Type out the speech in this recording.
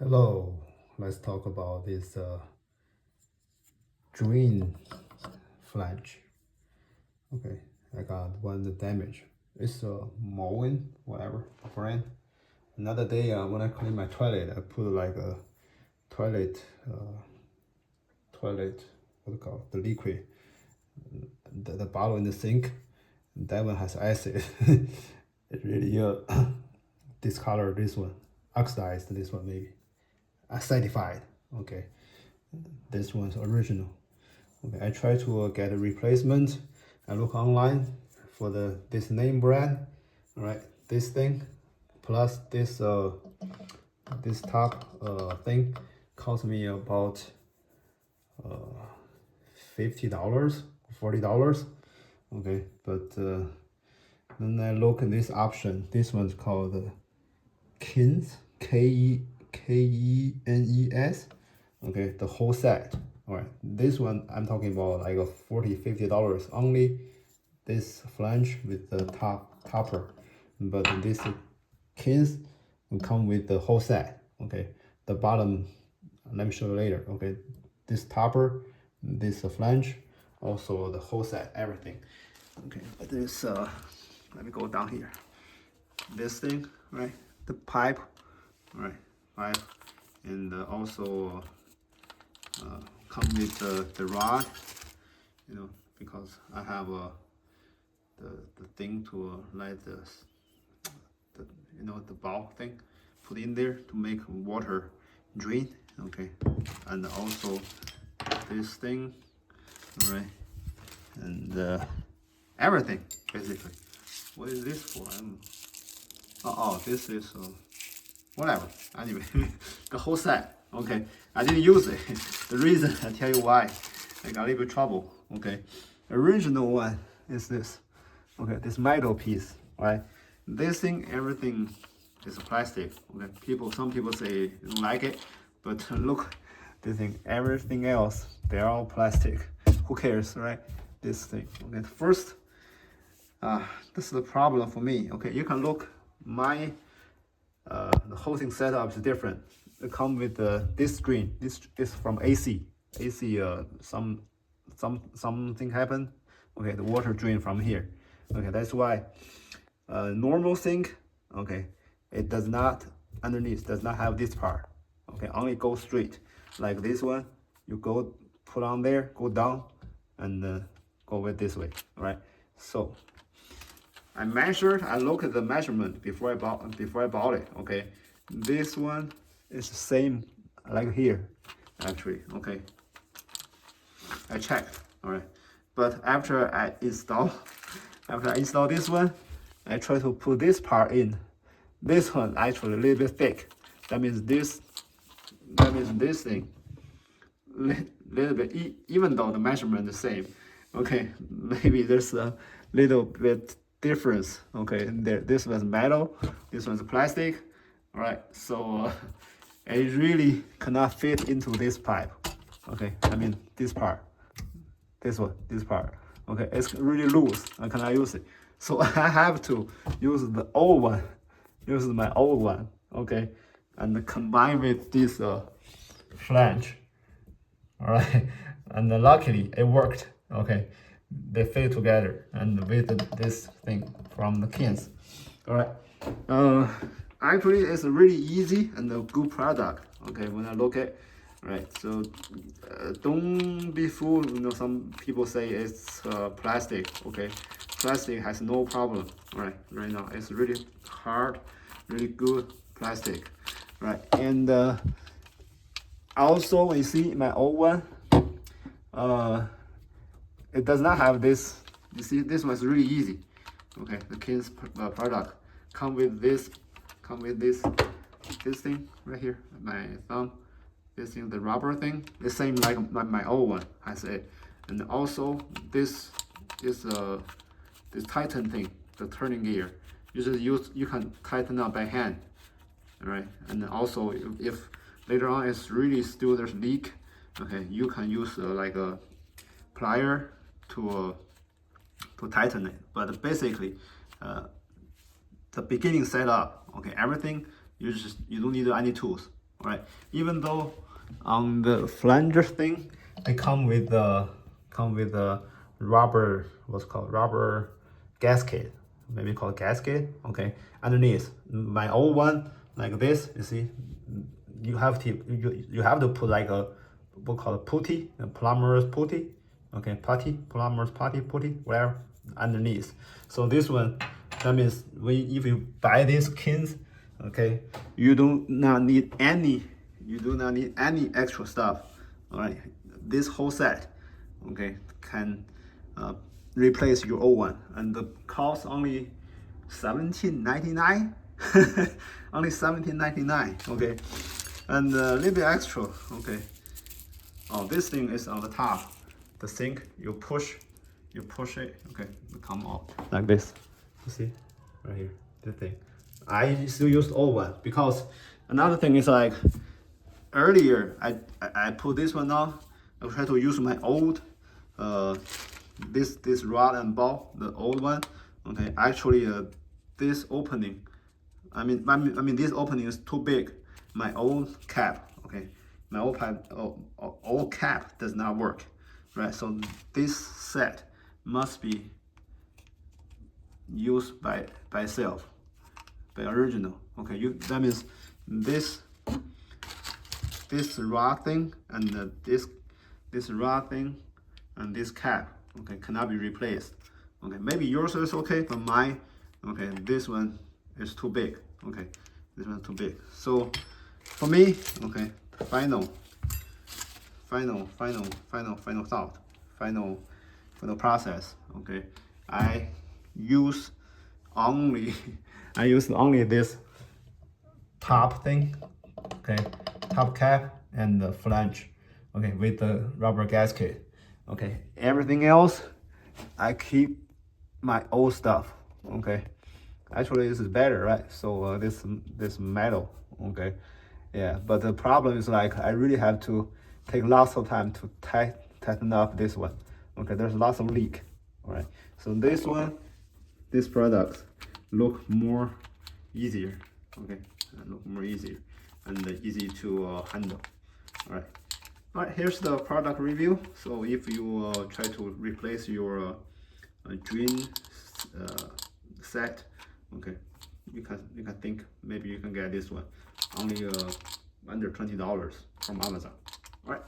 Hello, let's talk about this drain flange. Okay, I got one damage. It's a Moen, whatever brand. Another day when I clean my toilet, I put like a toilet, toilet, what do you call it? The liquid, the bottle in the sink. That one has acid. It really discolor this one, oxidized this one maybe, acidified. Okay, this one's original. Okay, I try to get a replacement. I look online for this name brand. All right, this thing plus this top thing cost me about $50, $40. Okay, but then I look at this option. This one's called Kins, Kenes. Okay, the whole set. All right, this one I'm talking about like a $40, $50 only. This flange with the topper, but this Kins will come with the whole set. Okay, the bottom, let me show you later. Okay, this topper, this flange, also the whole set, everything. Okay, this let me go down here. This thing, right? The pipe, right? Pipe, and also come with the rod, you know, because I have the thing to let the the bulb thing put in there to make water drain. Okay, and also this thing, all right, and everything basically. What is this for? This is whatever. Anyway, the whole set. Okay, I didn't use it. The reason I tell you why. I got a little bit trouble. Okay, original one is this. Okay, this metal piece. Right, this thing, everything is plastic. Okay, some people say they don't like it, but look, this thing, everything else, they're all plastic. Who cares, right? This thing. Okay, first, this is the problem for me. Okay, you can look my the whole thing setup is different. It comes with this screen. This is from AC. Something happened. Okay, the water drain from here. Okay, that's why normal sink. Okay, it does not does not have this part. Okay, only go straight like this one. You go put on there, go down, and go with this way. All right. So I measured. I look at the measurement before I bought it. Okay, this one is the same like here, actually. Okay, I checked. All right, but after I install this one, I try to put this part in. This one actually a little bit thick. That means this thing little bit. Even though the measurement is the same. Okay, maybe there's a little bit difference. Okay, there, this one's metal, this one's plastic. All right, so it really cannot fit into this pipe. Okay, I mean this part, this part. Okay, it's really loose. I cannot use it, so I have to use the old one. Use my old one. Okay, and combine with this flange. All right, and luckily it worked. Okay, they fit together and with this thing from the Kins. All right, actually it's really easy and a good product. Okay, when I look at, right, so don't be fooled. You know, some people say it's plastic. Okay, plastic has no problem. Right now it's really hard, really good plastic. Right, and also you see my old one. It does not have this. You see, this one's really easy. Okay, the Kins product come with this thing right here, my thumb. This thing, the rubber thing, the same like my old one, I said. And also this tighten thing, the turning gear. You can tighten up by hand. All right, and also if later on it's really still there's leak, okay, you can use like a plier to tighten it. But basically, the beginning setup, okay, everything you don't need any tools. All right, even though on the flanger thing, they come with the rubber, what's called rubber gasket, maybe called gasket. Okay, underneath my old one like this, you see, you have to put like a what called putty, a plumber's putty. Okay, plumber's putty, whatever, underneath. So this one, that means if you buy these kins, okay, you do not need any extra stuff. All right, this whole set, okay, can replace your old one, and the cost only $17.99. Only $17.99. Okay, and a little bit extra. Okay. Oh, this thing is on the top. The sink, you push it. Okay, it come out like this. You see, right here, this thing. I still use old one because another thing is like earlier I put this one on. I try to use my old this rod and ball, the old one. Okay, actually this opening, I mean this opening is too big. My old cap, okay, my old cap does not work, right? So this set must be used by itself, by original. Okay, that means this rod thing and this rod thing and this cap, okay, cannot be replaced. Okay, maybe yours is okay, but mine, okay, this one is too big. Okay, this one's too big. So for me, okay, final thought, final process. Okay, I use only this top thing, okay, top cap and the flange, okay, with the rubber gasket. Okay, everything else I keep my old stuff. Okay, actually this is better, right? So this metal, okay, yeah, but the problem is like I really have to take lots of time to tighten up this one. Okay, there's lots of leak. All right, so this product look more easier. Okay, look more easier and easy to handle. All right, here's the product review. So if you try to replace your drain set, okay, you can think maybe you can get this one only under $20 from Amazon. All right.